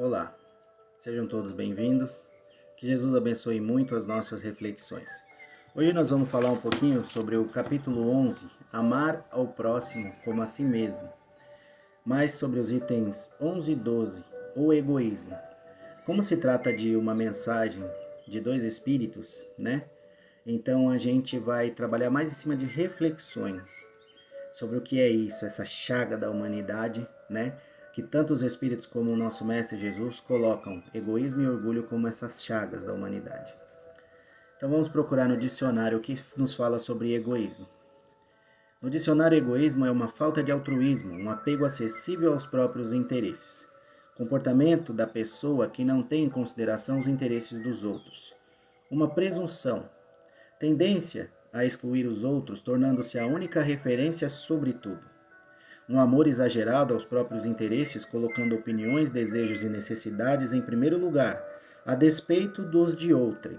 Olá, sejam todos bem-vindos. Que Jesus abençoe muito as nossas reflexões. Hoje nós vamos falar um pouquinho sobre o capítulo 11, Amar ao próximo como a si mesmo. Mais sobre os itens 11 e 12, o egoísmo. Como se trata de uma mensagem de dois espíritos, né? Então a gente vai trabalhar mais em cima de reflexões sobre o que é isso, essa chaga da humanidade, né? Que tanto os espíritos como o nosso Mestre Jesus colocam egoísmo e orgulho como essas chagas da humanidade. Então vamos procurar no dicionário o que nos fala sobre egoísmo. No dicionário, egoísmo é uma falta de altruísmo, um apego acessível aos próprios interesses. Comportamento da pessoa que não tem em consideração os interesses dos outros. Uma presunção. Tendência a excluir os outros, tornando-se a única referência sobre tudo. Um amor exagerado aos próprios interesses, colocando opiniões, desejos e necessidades em primeiro lugar, a despeito dos de outrem.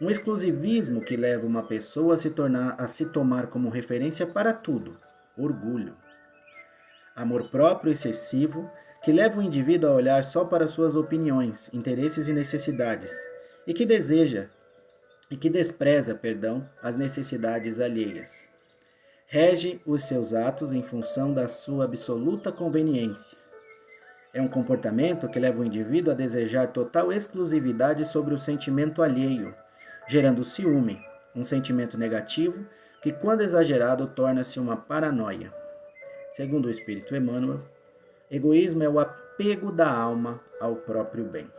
Um exclusivismo que leva uma pessoa a se tomar como referência para tudo. Orgulho. Amor próprio excessivo, que leva o indivíduo a olhar só para suas opiniões, interesses e necessidades, e que despreza, as necessidades alheias. Rege os seus atos em função da sua absoluta conveniência. É um comportamento que leva o indivíduo a desejar total exclusividade sobre o sentimento alheio, gerando ciúme, um sentimento negativo que, quando exagerado, torna-se uma paranoia. Segundo o Espírito Emmanuel, egoísmo é o apego da alma ao próprio bem.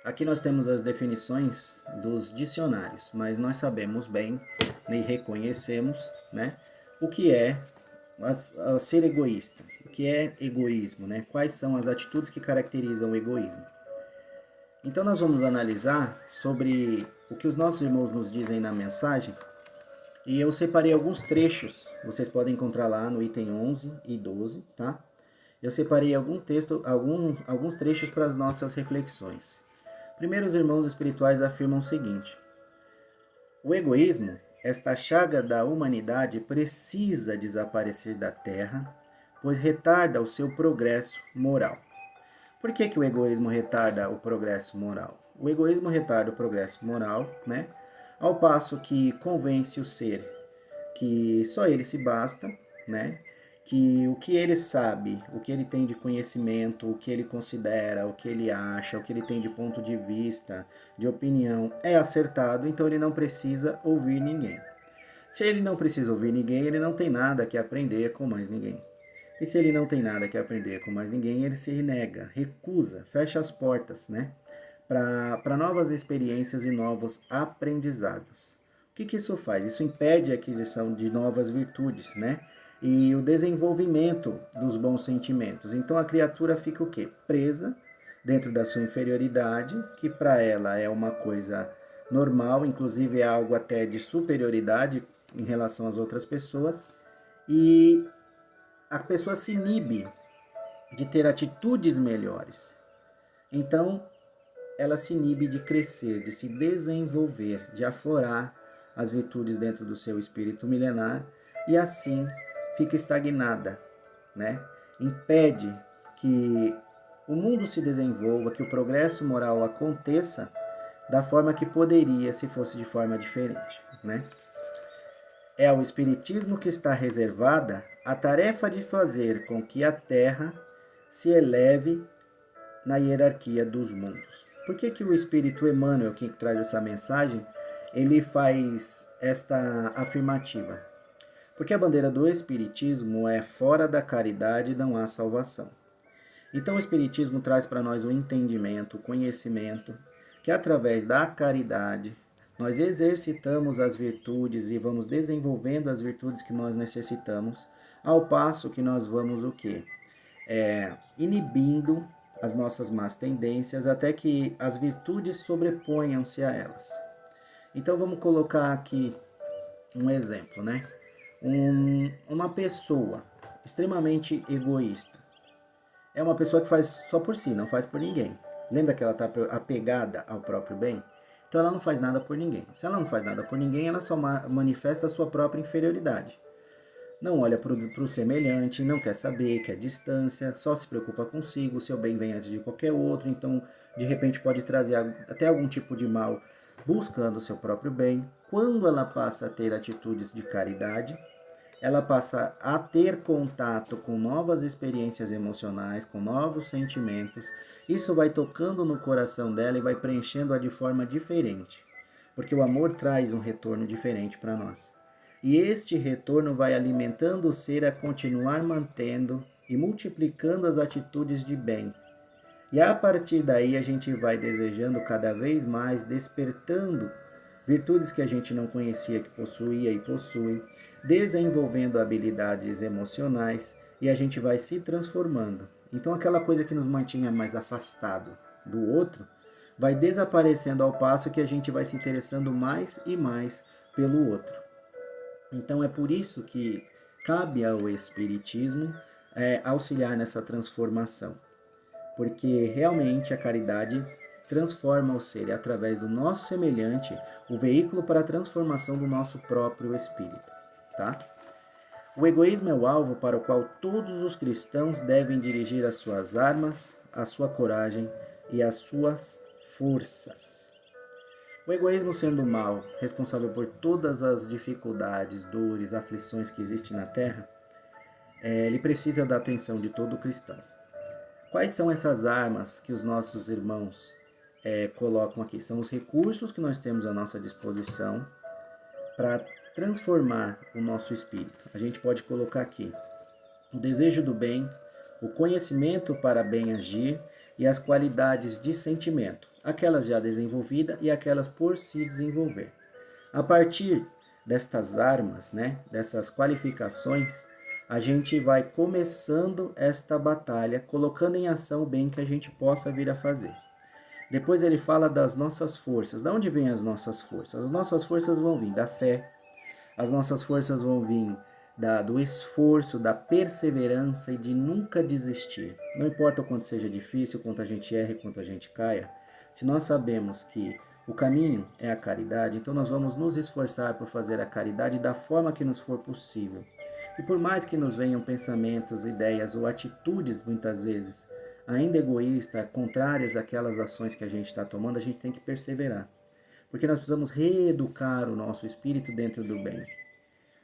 Aqui nós temos as definições dos dicionários, mas nós sabemos bem e reconhecemos, né, o que é ser egoísta, o que é egoísmo, né? Quais são as atitudes que caracterizam o egoísmo. Então nós vamos analisar sobre o que os nossos irmãos nos dizem na mensagem, e eu separei alguns trechos, vocês podem encontrar lá no item 11 e 12, tá? Eu separei alguns trechos para as nossas reflexões. Primeiro, os irmãos espirituais afirmam o seguinte: o egoísmo, esta chaga da humanidade, precisa desaparecer da Terra, pois retarda o seu progresso moral. Por que o egoísmo retarda o progresso moral? O egoísmo retarda o progresso moral, né? Ao passo que convence o ser que só ele se basta, né? Que o que ele sabe, o que ele tem de conhecimento, o que ele considera, o que ele acha, o que ele tem de ponto de vista, de opinião, é acertado, então ele não precisa ouvir ninguém. Se ele não precisa ouvir ninguém, ele não tem nada que aprender com mais ninguém. E se ele não tem nada que aprender com mais ninguém, ele se nega, recusa, fecha as portas, né? Para novas experiências e novos aprendizados. O que isso faz? Isso impede a aquisição de novas virtudes, né? E o desenvolvimento dos bons sentimentos. Então a criatura fica o quê? Presa dentro da sua inferioridade, que para ela é uma coisa normal, inclusive é algo até de superioridade em relação às outras pessoas, e a pessoa se inibe de ter atitudes melhores. Então ela se inibe de crescer, de se desenvolver, de aflorar as virtudes dentro do seu espírito milenar, e assim fica estagnada, né? Impede que o mundo se desenvolva, que o progresso moral aconteça da forma que poderia se fosse de forma diferente, né? É ao Espiritismo que está reservada a tarefa de fazer com que a Terra se eleve na hierarquia dos mundos. Por que o Espírito Emmanuel, que traz essa mensagem, ele faz esta afirmativa? Porque a bandeira do Espiritismo é: fora da caridade não há salvação. Então o Espiritismo traz para nós o entendimento, o conhecimento, que através da caridade nós exercitamos as virtudes e vamos desenvolvendo as virtudes que nós necessitamos, ao passo que nós vamos o quê? Inibindo as nossas más tendências até que as virtudes sobreponham-se a elas. Então vamos colocar aqui um exemplo, né? Uma pessoa extremamente egoísta é uma pessoa que faz só por si, não faz por ninguém. Lembra que ela está apegada ao próprio bem? Então ela não faz nada por ninguém. Se ela não faz nada por ninguém, ela só manifesta a sua própria inferioridade. não olha para o semelhante, não quer saber, quer distância, só se preocupa consigo, o seu bem vem antes de qualquer outro, então de repente pode trazer até algum tipo de mal buscando o seu próprio bem. Quando ela passa a ter atitudes de caridade, ela passa a ter contato com novas experiências emocionais, com novos sentimentos. Isso vai tocando no coração dela e vai preenchendo-a de forma diferente, porque o amor traz um retorno diferente para nós. E este retorno vai alimentando o ser a continuar mantendo e multiplicando as atitudes de bem. E a partir daí a gente vai desejando cada vez mais, despertando virtudes que a gente não conhecia que possuía e possui, desenvolvendo habilidades emocionais e a gente vai se transformando. Então aquela coisa que nos mantinha mais afastado do outro vai desaparecendo ao passo que a gente vai se interessando mais e mais pelo outro. Então é por isso que cabe ao Espiritismo auxiliar nessa transformação, porque realmente a caridade transforma o ser e através do nosso semelhante o veículo para a transformação do nosso próprio espírito, tá? O egoísmo é o alvo para o qual todos os cristãos devem dirigir as suas armas, a sua coragem e as suas forças. O egoísmo sendo o mal, responsável por todas as dificuldades, dores, aflições que existem na Terra, ele precisa da atenção de todo cristão. Quais são essas armas que os nossos irmãos colocam aqui? São os recursos que nós temos à nossa disposição para transformar o nosso espírito. A gente pode colocar aqui o desejo do bem, o conhecimento para bem agir e as qualidades de sentimento, aquelas já desenvolvidas e aquelas por se desenvolver. A partir destas armas, dessas qualificações, a gente vai começando esta batalha, colocando em ação o bem que a gente possa vir a fazer. Depois ele fala das nossas forças. De onde vêm as nossas forças? As nossas forças vão vir da fé, as nossas forças vão vir do esforço, da perseverança e de nunca desistir. Não importa o quanto seja difícil, o quanto a gente erre, o quanto a gente caia, se nós sabemos que o caminho é a caridade, então nós vamos nos esforçar por fazer a caridade da forma que nos for possível. E por mais que nos venham pensamentos, ideias ou atitudes, muitas vezes, ainda egoístas, contrárias àquelas ações que a gente está tomando, a gente tem que perseverar. Porque nós precisamos reeducar o nosso espírito dentro do bem.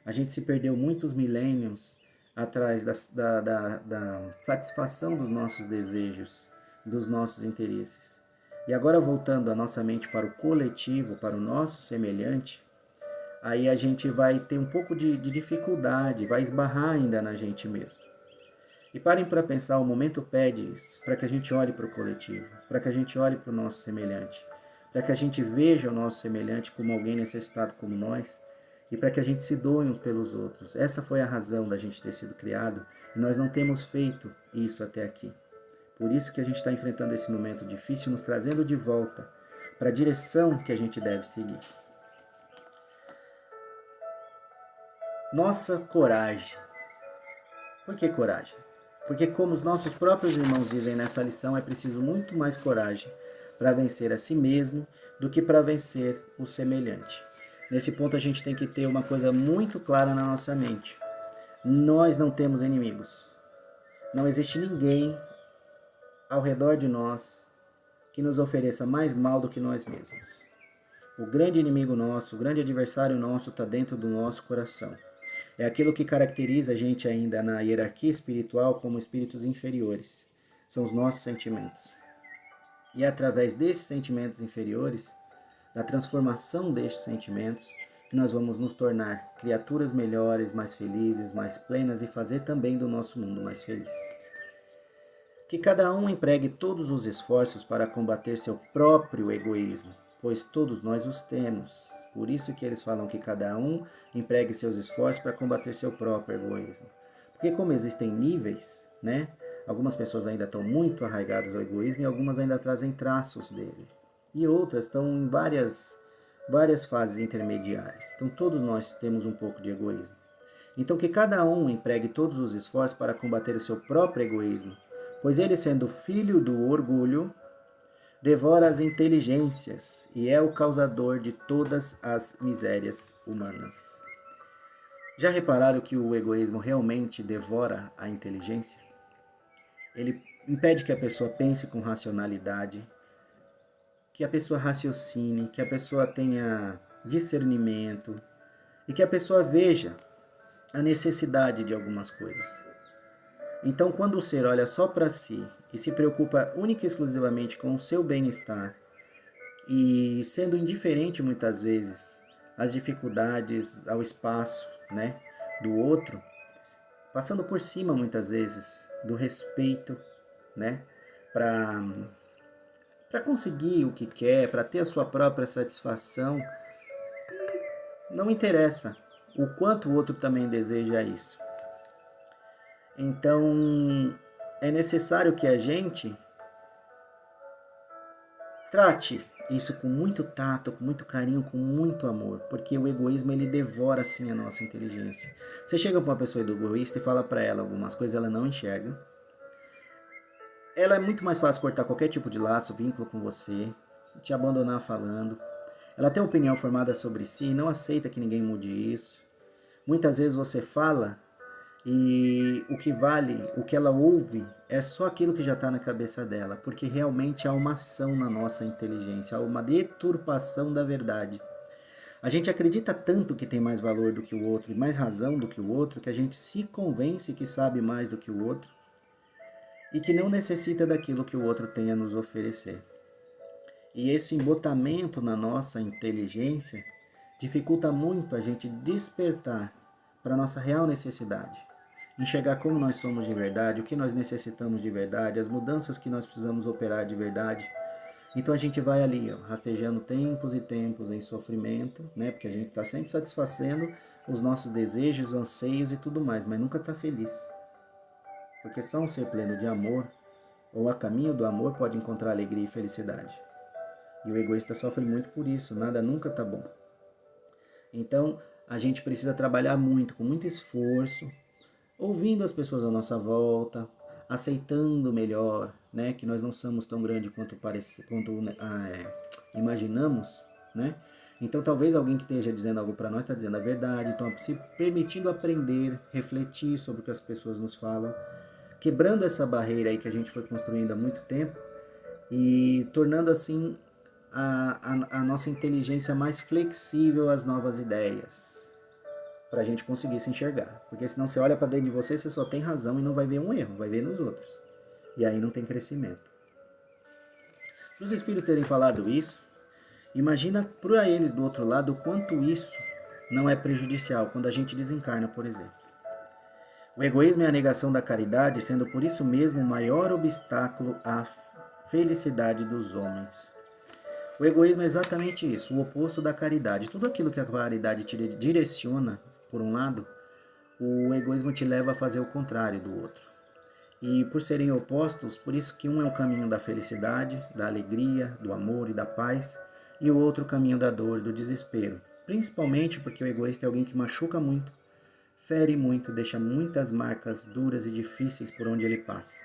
A gente se perdeu muitos milênios atrás da satisfação dos nossos desejos, dos nossos interesses. E agora voltando a nossa mente para o coletivo, para o nosso semelhante, aí a gente vai ter um pouco de dificuldade, vai esbarrar ainda na gente mesmo. E parem para pensar, o momento pede isso, para que a gente olhe para o coletivo, para que a gente olhe para o nosso semelhante, para que a gente veja o nosso semelhante como alguém necessitado como nós, e para que a gente se doe uns pelos outros. Essa foi a razão da gente ter sido criado, e nós não temos feito isso até aqui. Por isso que a gente está enfrentando esse momento difícil, nos trazendo de volta para a direção que a gente deve seguir. Nossa coragem. Por que coragem? Porque, como os nossos próprios irmãos dizem nessa lição, é preciso muito mais coragem para vencer a si mesmo do que para vencer o semelhante. Nesse ponto a gente tem que ter uma coisa muito clara na nossa mente. Nós não temos inimigos. Não existe ninguém ao redor de nós que nos ofereça mais mal do que nós mesmos. O grande inimigo nosso, o grande adversário nosso está dentro do nosso coração. É aquilo que caracteriza a gente ainda na hierarquia espiritual como espíritos inferiores. São os nossos sentimentos. E é através desses sentimentos inferiores, da transformação destes sentimentos, que nós vamos nos tornar criaturas melhores, mais felizes, mais plenas e fazer também do nosso mundo mais feliz. Que cada um empregue todos os esforços para combater seu próprio egoísmo, pois todos nós os temos. Por isso que eles falam que cada um empregue seus esforços para combater seu próprio egoísmo. Porque como existem níveis, algumas pessoas ainda estão muito arraigadas ao egoísmo e algumas ainda trazem traços dele. E outras estão em várias fases intermediárias. Então todos nós temos um pouco de egoísmo. Então que cada um empregue todos os esforços para combater o seu próprio egoísmo, pois ele, sendo filho do orgulho, devora as inteligências e é o causador de todas as misérias humanas. Já repararam que o egoísmo realmente devora a inteligência? Ele impede que a pessoa pense com racionalidade, que a pessoa raciocine, que a pessoa tenha discernimento e que a pessoa veja a necessidade de algumas coisas. Então, quando o ser olha só para si e se preocupa única e exclusivamente com o seu bem-estar e sendo indiferente muitas vezes às dificuldades, ao espaço, né, do outro, passando por cima muitas vezes do respeito, né, para conseguir o que quer, para ter a sua própria satisfação, não interessa o quanto o outro também deseja isso. Então, é necessário que a gente trate isso com muito tato, com muito carinho, com muito amor, porque o egoísmo ele devora assim a nossa inteligência. Você chega para uma pessoa egoísta e fala para ela algumas coisas, ela não enxerga. Ela é muito mais fácil cortar qualquer tipo de laço, vínculo com você, te abandonar falando. Ela tem uma opinião formada sobre si e não aceita que ninguém mude isso. Muitas vezes você fala e o que vale, o que ela ouve, é só aquilo que já está na cabeça dela, porque realmente há uma ação na nossa inteligência, há uma deturpação da verdade. A gente acredita tanto que tem mais valor do que o outro e mais razão do que o outro, que a gente se convence que sabe mais do que o outro e que não necessita daquilo que o outro tem a nos oferecer. E esse embotamento na nossa inteligência dificulta muito a gente despertar para a nossa real necessidade. Enxergar como nós somos de verdade, o que nós necessitamos de verdade, as mudanças que nós precisamos operar de verdade. Então a gente vai ali, ó, rastejando tempos e tempos em sofrimento, né? Porque a gente está sempre satisfazendo os nossos desejos, anseios e tudo mais, mas nunca está feliz. Porque só um ser pleno de amor, ou a caminho do amor, pode encontrar alegria e felicidade. E o egoísta sofre muito por isso, nada nunca está bom. Então a gente precisa trabalhar muito, com muito esforço, ouvindo as pessoas à nossa volta, aceitando melhor, né, que nós não somos tão grandes quanto imaginamos, né? Então talvez alguém que esteja dizendo algo para nós está dizendo a verdade, então se permitindo aprender, refletir sobre o que as pessoas nos falam, quebrando essa barreira aí que a gente foi construindo há muito tempo e tornando assim a nossa inteligência mais flexível às novas ideias, para a gente conseguir se enxergar. Porque senão você olha para dentro de você, você só tem razão e não vai ver um erro, vai ver nos outros. E aí não tem crescimento. Para os espíritos terem falado isso, imagina para eles do outro lado o quanto isso não é prejudicial quando a gente desencarna, por exemplo. O egoísmo é a negação da caridade, sendo por isso mesmo o maior obstáculo à felicidade dos homens. O egoísmo é exatamente isso, o oposto da caridade. Tudo aquilo que a caridade te direciona, por um lado, o egoísmo te leva a fazer o contrário do outro. E por serem opostos, por isso que um é o caminho da felicidade, da alegria, do amor e da paz, e o outro o caminho da dor, do desespero. Principalmente porque o egoísta é alguém que machuca muito, fere muito, deixa muitas marcas duras e difíceis por onde ele passa.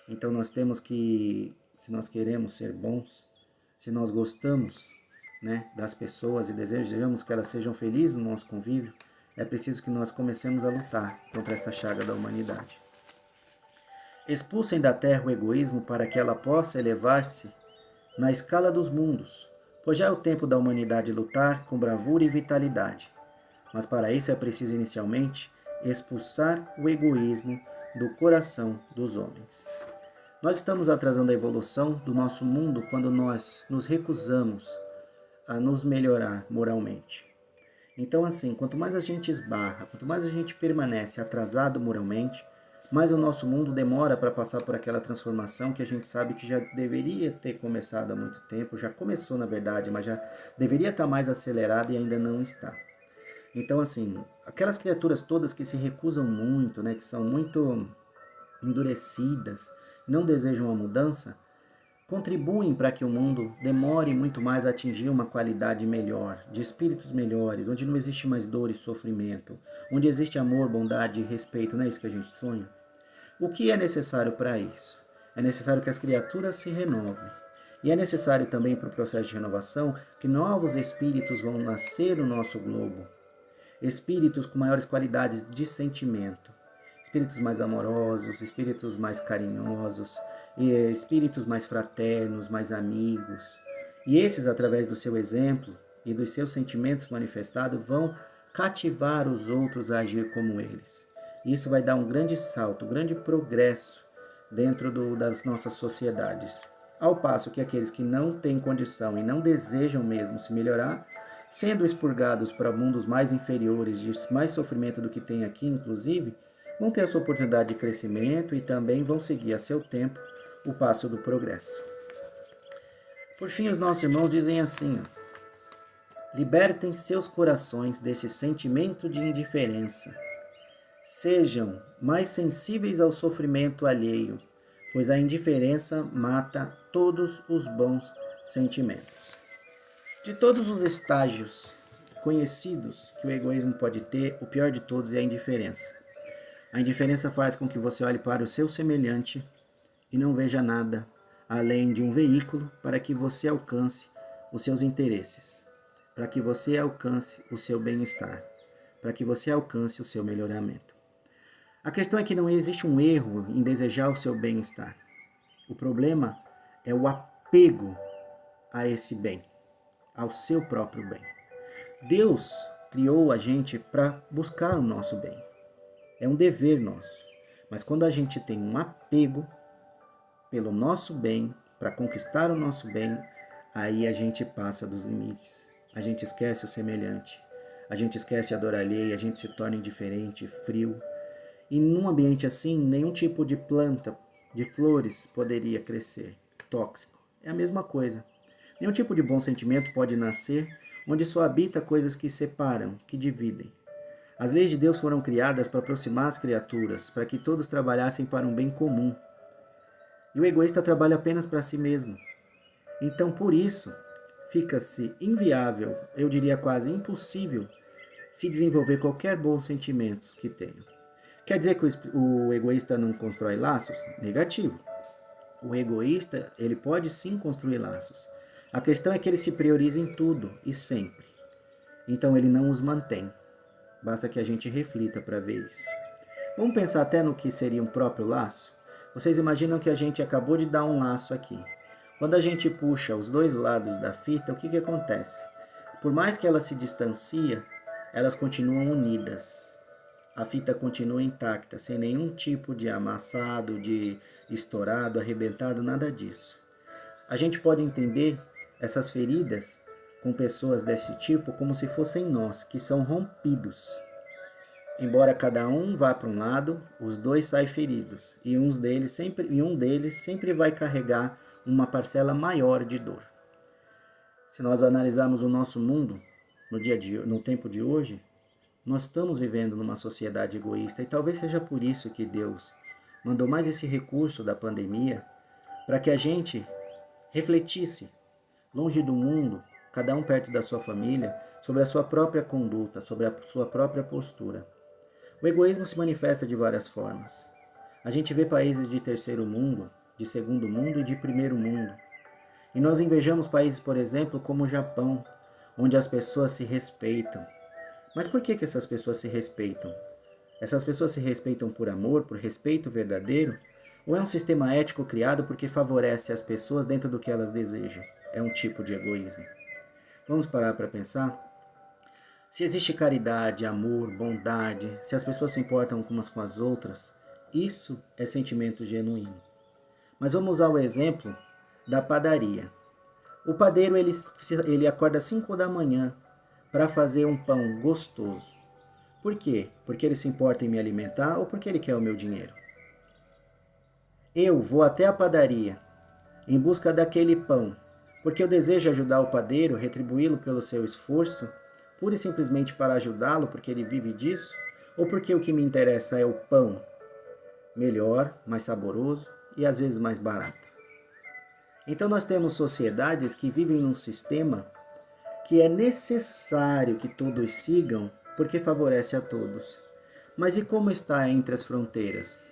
Então nós temos que, se nós queremos ser bons, se nós gostamos, né, das pessoas e desejamos que elas sejam felizes no nosso convívio, é preciso que nós comecemos a lutar contra essa chaga da humanidade. Expulsem da terra o egoísmo para que ela possa elevar-se na escala dos mundos, pois já é o tempo da humanidade lutar com bravura e vitalidade. Mas para isso é preciso inicialmente expulsar o egoísmo do coração dos homens. Nós estamos atrasando a evolução do nosso mundo quando nós nos recusamos a nos melhorar moralmente. Então, assim, quanto mais a gente esbarra, quanto mais a gente permanece atrasado moralmente, mais o nosso mundo demora para passar por aquela transformação que a gente sabe que já deveria ter começado há muito tempo, já começou na verdade, mas já deveria estar mais acelerada e ainda não está. Então, assim, aquelas criaturas todas que se recusam muito, né, que são muito endurecidas, não desejam a mudança, contribuem para que o mundo demore muito mais a atingir uma qualidade melhor, de espíritos melhores, onde não existe mais dor e sofrimento, onde existe amor, bondade e respeito, não é isso que a gente sonha? O que é necessário para isso? É necessário que as criaturas se renovem. E é necessário também para o processo de renovação que novos espíritos vão nascer no nosso globo. espíritos com maiores qualidades de sentimento, espíritos mais amorosos, espíritos mais carinhosos, espíritos mais fraternos, mais amigos. E esses, através do seu exemplo e dos seus sentimentos manifestados, vão cativar os outros a agir como eles. Isso vai dar um grande salto, um grande progresso dentro das nossas sociedades. Ao passo que aqueles que não têm condição e não desejam mesmo se melhorar, sendo expurgados para mundos mais inferiores, de mais sofrimento do que tem aqui, inclusive, vão ter a sua oportunidade de crescimento e também vão seguir a seu tempo o passo do progresso. Por fim, os nossos irmãos dizem assim: libertem seus corações desse sentimento de indiferença. Sejam mais sensíveis ao sofrimento alheio, pois a indiferença mata todos os bons sentimentos. De todos os estágios conhecidos que o egoísmo pode ter, o pior de todos é a indiferença. A indiferença faz com que você olhe para o seu semelhante e não veja nada além de um veículo para que você alcance os seus interesses, para que você alcance o seu bem-estar, para que você alcance o seu melhoramento. A questão é que não existe um erro em desejar o seu bem-estar. O problema é o apego a esse bem, ao seu próprio bem. Deus criou a gente para buscar o nosso bem. É um dever nosso. Mas quando a gente tem um apego pelo nosso bem, para conquistar o nosso bem, aí a gente passa dos limites. A gente esquece o semelhante. A gente esquece a dor alheia, a gente se torna indiferente, frio. E num ambiente assim, nenhum tipo de planta, de flores, poderia crescer. Tóxico. É a mesma coisa. Nenhum tipo de bom sentimento pode nascer onde só habita coisas que separam, que dividem. As leis de Deus foram criadas para aproximar as criaturas, para que todos trabalhassem para um bem comum. E o egoísta trabalha apenas para si mesmo. Então, por isso, fica-se inviável, eu diria quase impossível, se desenvolver qualquer bom sentimento que tenha. Quer dizer que o egoísta não constrói laços? Negativo. O egoísta, ele pode sim construir laços. A questão é que ele se prioriza em tudo e sempre. Então ele não os mantém. Basta que a gente reflita para ver isso. Vamos pensar até no que seria um próprio laço? Vocês imaginam que a gente acabou de dar um laço aqui. Quando a gente puxa os dois lados da fita, o que acontece? Por mais que ela se distancie, elas continuam unidas. A fita continua intacta, sem nenhum tipo de amassado, de estourado, arrebentado, nada disso. A gente pode entender essas feridas com pessoas desse tipo como se fossem nós, que são rompidos. Embora cada um vá para um lado, os dois saem feridos, e um deles sempre vai carregar uma parcela maior de dor. Se nós analisarmos o nosso mundo no tempo de hoje, nós estamos vivendo numa sociedade egoísta e talvez seja por isso que Deus mandou mais esse recurso da pandemia para que a gente refletisse, longe do mundo, cada um perto da sua família, sobre a sua própria conduta, sobre a sua própria postura. O egoísmo se manifesta de várias formas. A gente vê países de terceiro mundo, de segundo mundo e de primeiro mundo. E nós invejamos países, por exemplo, como o Japão, onde as pessoas se respeitam. Mas por que essas pessoas se respeitam? Essas pessoas se respeitam por amor, por respeito verdadeiro? Ou é um sistema ético criado porque favorece as pessoas dentro do que elas desejam? É um tipo de egoísmo. Vamos parar para pensar? Se existe caridade, amor, bondade, se as pessoas se importam umas com as outras, isso é sentimento genuíno. Mas vamos usar o exemplo da padaria. O padeiro ele acorda às 5 da manhã para fazer um pão gostoso. Por quê? Porque ele se importa em me alimentar ou porque ele quer o meu dinheiro? Eu vou até a padaria em busca daquele pão, porque eu desejo ajudar o padeiro, retribuí-lo pelo seu esforço, pura e simplesmente para ajudá-lo, porque ele vive disso, ou porque o que me interessa é o pão melhor, mais saboroso e às vezes mais barato. Então nós temos sociedades que vivem num sistema que é necessário que todos sigam, porque favorece a todos. Mas e como está entre as fronteiras?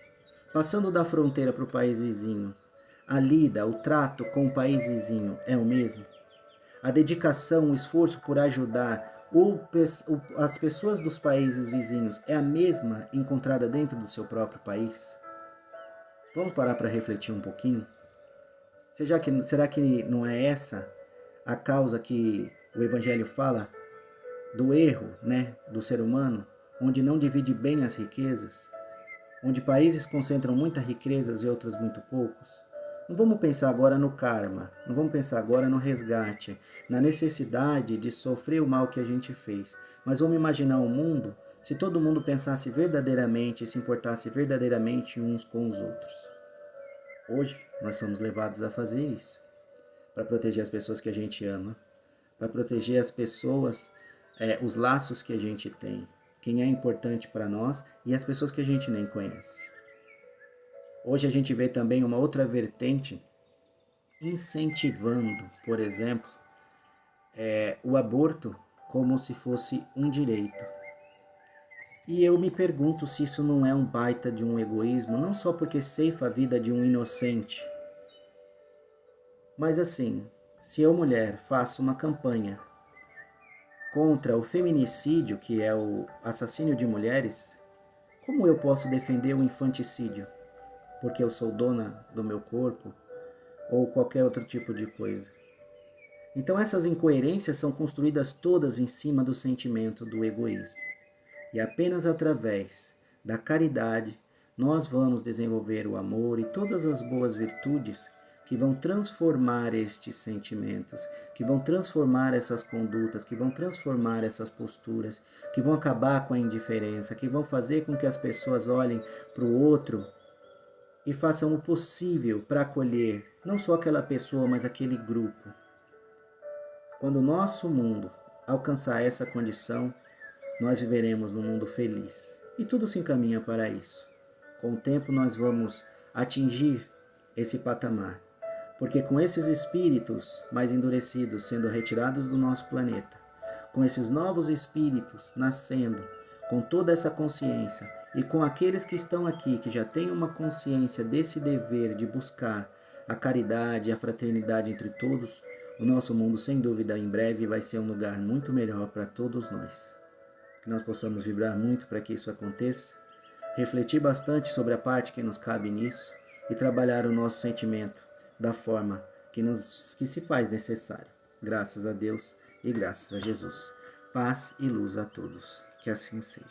Passando da fronteira para o país vizinho, a lida, o trato com o país vizinho é o mesmo? A dedicação, o esforço por ajudar As pessoas dos países vizinhos é a mesma encontrada dentro do seu próprio país? Vamos parar para refletir um pouquinho? Será que não é essa a causa que o Evangelho fala do erro, né, do ser humano, onde não divide bem as riquezas, onde países concentram muitas riquezas e outros muito poucos? Não vamos pensar agora no karma, não vamos pensar agora no resgate, na necessidade de sofrer o mal que a gente fez, mas vamos imaginar um mundo se todo mundo pensasse verdadeiramente e se importasse verdadeiramente uns com os outros. Hoje nós somos levados a fazer isso, para proteger as pessoas que a gente ama, para proteger as pessoas, os laços que a gente tem, quem é importante para nós e as pessoas que a gente nem conhece. Hoje a gente vê também uma outra vertente incentivando, por exemplo, o aborto como se fosse um direito. E eu me pergunto se isso não é um baita de um egoísmo, não só porque ceifa a vida de um inocente, mas assim, se eu, mulher, faço uma campanha contra o feminicídio, que é o assassínio de mulheres, como eu posso defender o infanticídio? Porque eu sou dona do meu corpo ou qualquer outro tipo de coisa. Então essas incoerências são construídas todas em cima do sentimento do egoísmo. E apenas através da caridade nós vamos desenvolver o amor e todas as boas virtudes que vão transformar estes sentimentos, que vão transformar essas condutas, que vão transformar essas posturas, que vão acabar com a indiferença, que vão fazer com que as pessoas olhem para o outro e façam o possível para acolher não só aquela pessoa, mas aquele grupo. Quando o nosso mundo alcançar essa condição, nós viveremos num mundo feliz. E tudo se encaminha para isso. Com o tempo nós vamos atingir esse patamar. Porque com esses espíritos mais endurecidos sendo retirados do nosso planeta, com esses novos espíritos nascendo, com toda essa consciência, e com aqueles que estão aqui, que já têm uma consciência desse dever de buscar a caridade e a fraternidade entre todos, o nosso mundo, sem dúvida, em breve vai ser um lugar muito melhor para todos nós. Que nós possamos vibrar muito para que isso aconteça, refletir bastante sobre a parte que nos cabe nisso e trabalhar o nosso sentimento da forma que se faz necessário. Graças a Deus e graças a Jesus. Paz e luz a todos. Que assim seja.